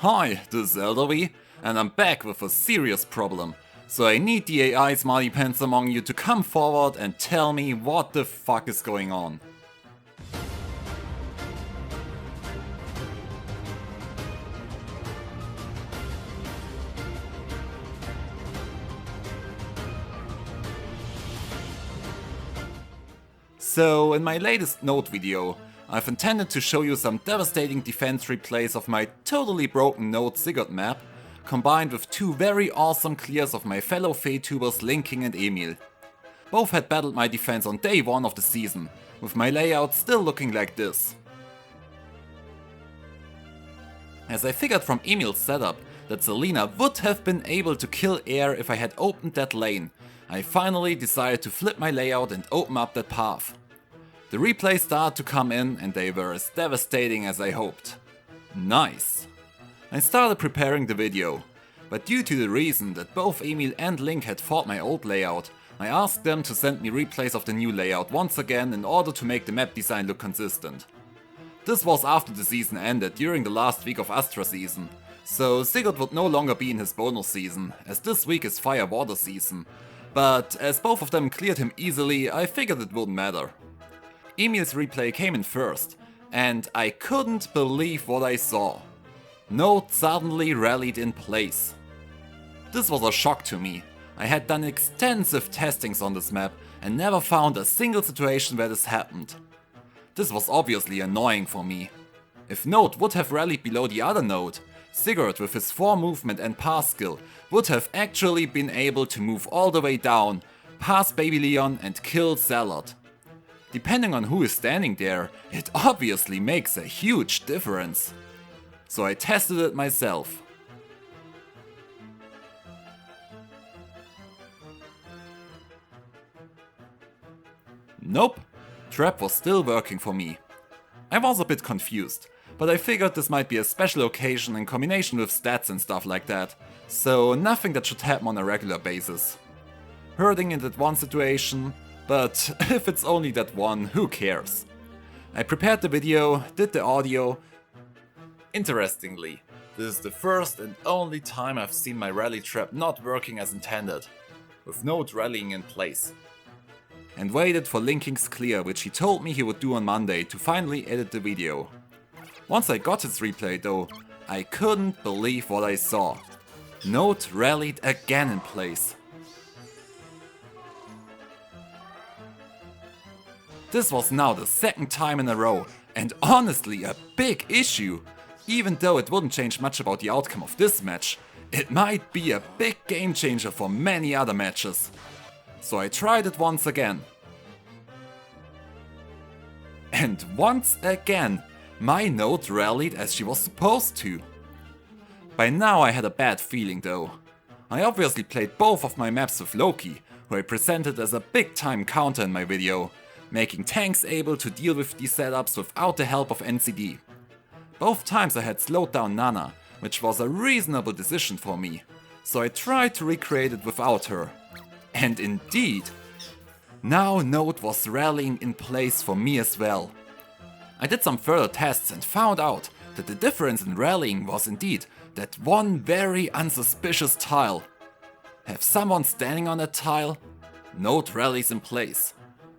Hi, this is Eldervi, and I'm back with a serious problem. So I need the AI smarty pants among you to come forward and tell me what the fuck is going on. So in my latest Nótt video, I've intended to show you some devastating defense replays of my totally broken Nótt Sigurd map, combined with two very awesome clears of my fellow FEH-tubers Linking and Emil. Both had battled my defense on day 1 of the season, with my layout still looking like this. As I figured from Emil's setup that Selena would have been able to kill air if I had opened that lane, I finally decided to flip my layout and open up that path. The replays started to come in and they were as devastating as I hoped. Nice! I started preparing the video, but due to the reason that both Emil and Link had fought my old layout, I asked them to send me replays of the new layout once again in order to make the map design look consistent. This was after the season ended during the last week of Astra season, so Sigurd would no longer be in his bonus season, as this week is Fire Water season. But as both of them cleared him easily, I figured it wouldn't matter. Emil's replay came in first, and I couldn't believe what I saw. Nótt suddenly rallied in place. This was a shock to me. I had done extensive testings on this map and never found a single situation where this happened. This was obviously annoying for me. If Nótt would have rallied below the other Nótt, Sigurd with his 4 movement and pass skill would have actually been able to move all the way down, pass Baby Leon and kill Salad. Depending on who is standing there, it obviously makes a huge difference. So I tested it myself. Nope, trap was still working for me. I was a bit confused, but I figured this might be a special occasion in combination with stats and stuff like that, so nothing that should happen on a regular basis. Hurting in that one situation, but if it's only that one, who cares? I prepared the video, did the audio. Interestingly, this is the first and only time I've seen my rally trap not working as intended, with Nótt rallying in place. And waited for Linking's clear, which he told me he would do on Monday, to finally edit the video. Once I got his replay though, I couldn't believe what I saw. Nótt rallied again in place. This was now the 2nd time in a row, and honestly a big issue. Even though it wouldn't change much about the outcome of this match, it might be a big game changer for many other matches. So I tried it once again. And once again, my Nótt rallied as she was supposed to. By now I had a bad feeling though. I obviously played both of my maps with Loki, who I presented as a big time counter in my video, making tanks able to deal with these setups without the help of NCD. Both times I had slowed down Nana, which was a reasonable decision for me, so I tried to recreate it without her. And indeed, now Nótt was rallying in place for me as well. I did some further tests and found out that the difference in rallying was indeed that one very unsuspicious tile. Have someone standing on that tile? Nótt rallies in place.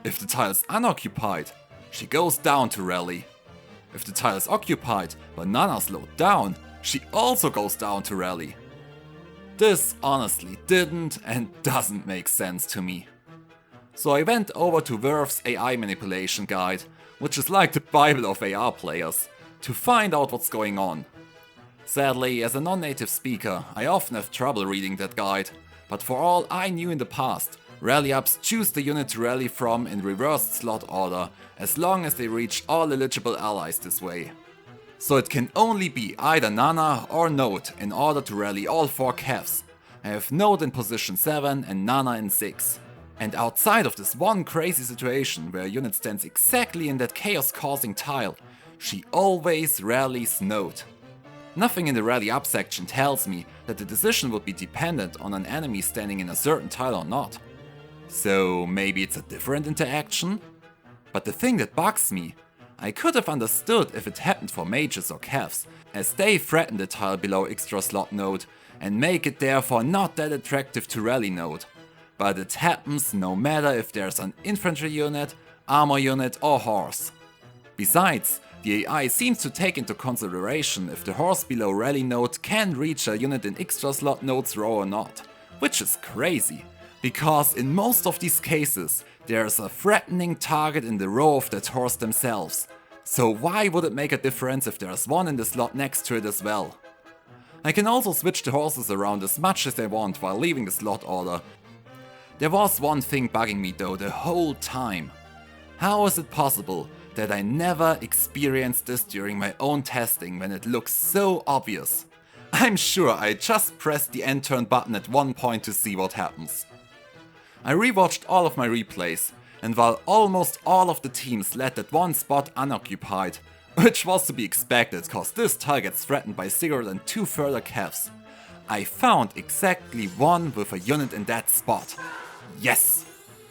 If the tile is unoccupied, she goes down to rally. If the tile is occupied but Nana slowed down, she also goes down to rally. This honestly didn't and doesn't make sense to me. So I went over to Verve's AI manipulation guide, which is like the Bible of AR players, to find out what's going on. Sadly, as a non-native speaker, I often have trouble reading that guide, but for all I knew in the past, rally ups choose the unit to rally from in reversed slot order, as long as they reach all eligible allies this way. So it can only be either Nana or Nótt in order to rally all 4 Cavs. I have Nótt in position 7 and Nana in 6. And outside of this one crazy situation where a unit stands exactly in that chaos causing tile, she always rallies Nótt. Nothing in the rally up section tells me that the decision would be dependent on an enemy standing in a certain tile or not. So maybe it's a different interaction? But the thing that bugs me, I could have understood if it happened for mages or calves, as they threaten the tile below extra slot node and make it therefore not that attractive to rally node. But it happens no matter if there's an infantry unit, armor unit or horse. Besides, the AI seems to take into consideration if the horse below rally node can reach a unit in extra slot node's row or not, which is crazy, because in most of these cases there's a threatening target in the row of that horse themselves, so why would it make a difference if there's one in the slot next to it as well? I can also switch the horses around as much as I want while leaving the slot order. There was one thing bugging me though the whole time. How is it possible that I never experienced this during my own testing when it looks so obvious? I'm sure I just pressed the end turn button at one point to see what happens. I rewatched all of my replays, and while almost all of the teams led that one spot unoccupied, which was to be expected cause this tile gets threatened by Sigurd and 2 further calves, I found exactly one with a unit in that spot. Yes!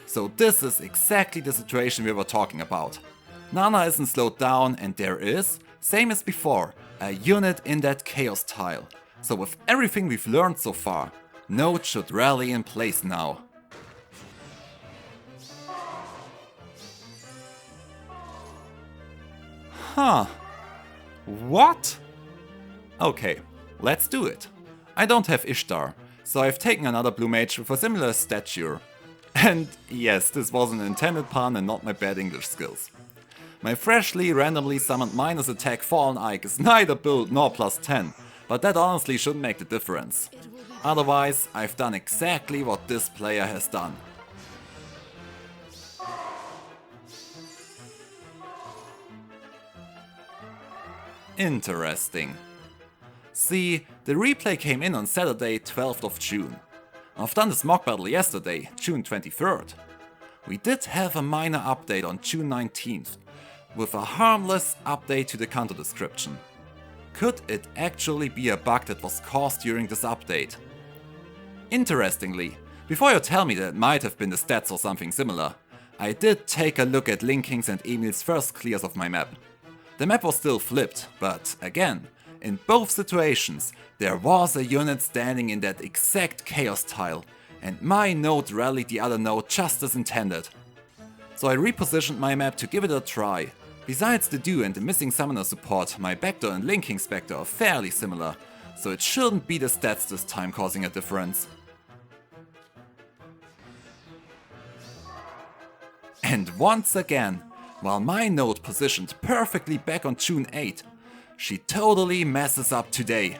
So this is exactly the situation we were talking about. Nana isn't slowed down and there is, same as before, a unit in that chaos tile. So with everything we've learned so far, Node should rally in place now. Huh. What? Okay, let's do it. I don't have Ishtar, so I've taken another blue mage with a similar stature. And yes, this was an intended pun and not my bad English skills. My freshly randomly summoned minus attack fallen Ike is neither build nor plus 10, but that honestly shouldn't make the difference. Otherwise, I've done exactly what this player has done. Interesting. See, the replay came in on Saturday 12th of June. I've done this mock battle yesterday, June 23rd. We did have a minor update on June 19th, with a harmless update to the counter description. Could it actually be a bug that was caused during this update? Interestingly, before you tell me that it might have been the stats or something similar, I did take a look at Linking's and Emil's first clears of my map. The map was still flipped, but again, in both situations there was a unit standing in that exact chaos tile, and my node rallied the other node just as intended. So I repositioned my map to give it a try. Besides the do and the missing summoner support, my backdoor and linking spectre are fairly similar, so it shouldn't be the stats this time causing a difference. And once again, while my node positioned perfectly back on June 8, she totally messes up today.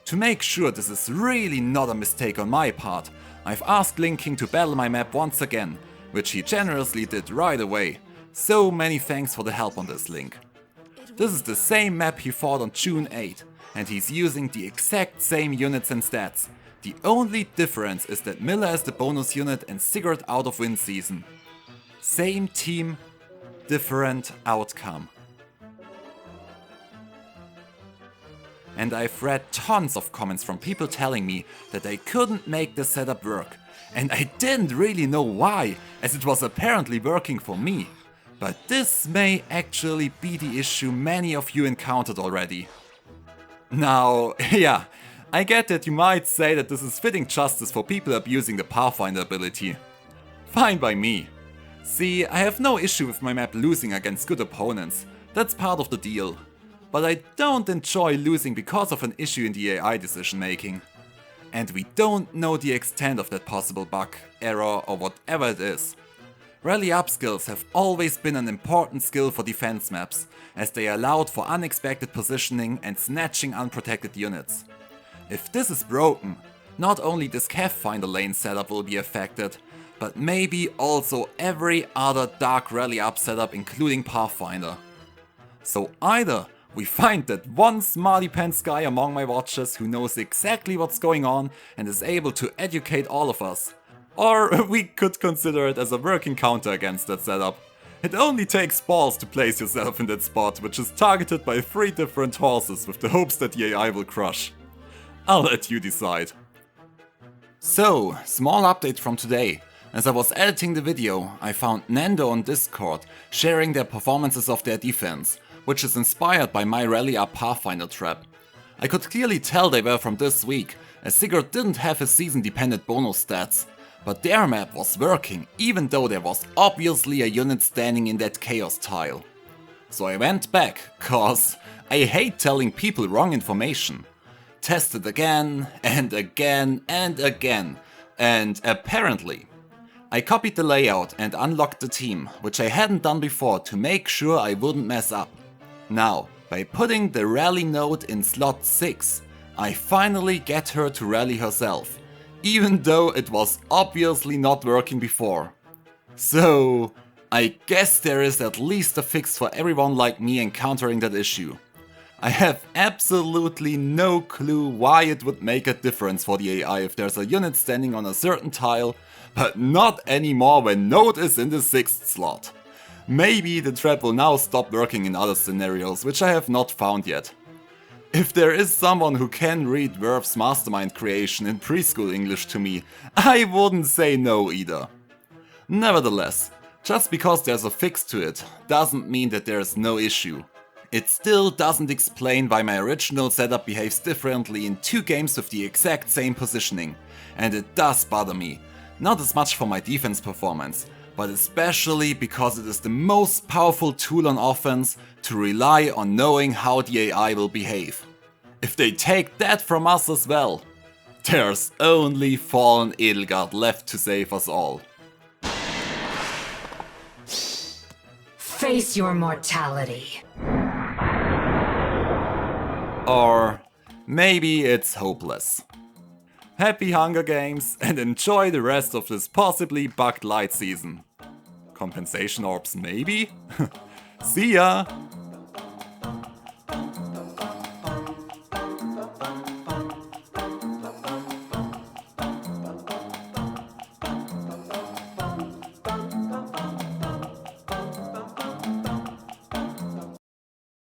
To make sure this is really not a mistake on my part, I've asked Linking to battle my map once again, which he generously did right away. So many thanks for the help on this, Link. This is the same map he fought on June 8, and he's using the exact same units and stats. The only difference is that Miller is the bonus unit and Sigurd out of win season. Same team, different outcome. And I've read tons of comments from people telling me that they couldn't make the setup work. And I didn't really know why, as it was apparently working for me. But this may actually be the issue many of you encountered already. Now, yeah, I get that you might say that this is fitting justice for people abusing the Pathfinder ability. Fine by me. See, I have no issue with my map losing against good opponents, that's part of the deal. But I don't enjoy losing because of an issue in the AI decision making. And we don't know the extent of that possible bug, error or whatever it is. Rally Up skills have always been an important skill for defense maps, as they allowed for unexpected positioning and snatching unprotected units. If this is broken, not only this Pathfinder lane setup will be affected, but maybe also every other Dark Rally Up setup including Pathfinder. So either we find that one smarty pants guy among my watchers who knows exactly what's going on and is able to educate all of us, or we could consider it as a working counter against that setup. It only takes balls to place yourself in that spot, which is targeted by 3 different horses with the hopes that the AI will crush. I'll let you decide. So, small update from today. As I was editing the video, I found Nando on Discord sharing their performances of their defense, which is inspired by my Rally Up Pathfinder trap. I could clearly tell they were from this week, as Sigurd didn't have his season dependent bonus stats, but their map was working even though there was obviously a unit standing in that chaos tile. So I went back, cause I hate telling people wrong information. Tested again and again and again, and apparently I copied the layout and unlocked the team, which I hadn't done before to make sure I wouldn't mess up. Now, by putting the rally node in slot 6, I finally get her to rally herself, even though it was obviously not working before. So, I guess there is at least a fix for everyone like me encountering that issue. I have absolutely no clue why it would make a difference for the AI if there's a unit standing on a certain tile, but not anymore when node is in the 6th slot. Maybe the trap will now stop working in other scenarios, which I have not found yet. If there is someone who can read Verve's mastermind creation in preschool English to me, I wouldn't say no either. Nevertheless, just because there's a fix to it, doesn't mean that there is no issue. It still doesn't explain why my original setup behaves differently in 2 games with the exact same positioning, and it does bother me. Not as much for my defense performance, but especially because it is the most powerful tool on offense to rely on knowing how the AI will behave. If they take that from us as well, there's only fallen Edelgard left to save us all. Face your mortality. Or maybe it's hopeless. Happy Hunger Games and enjoy the rest of this possibly bugged light season. Compensation orbs maybe? See ya!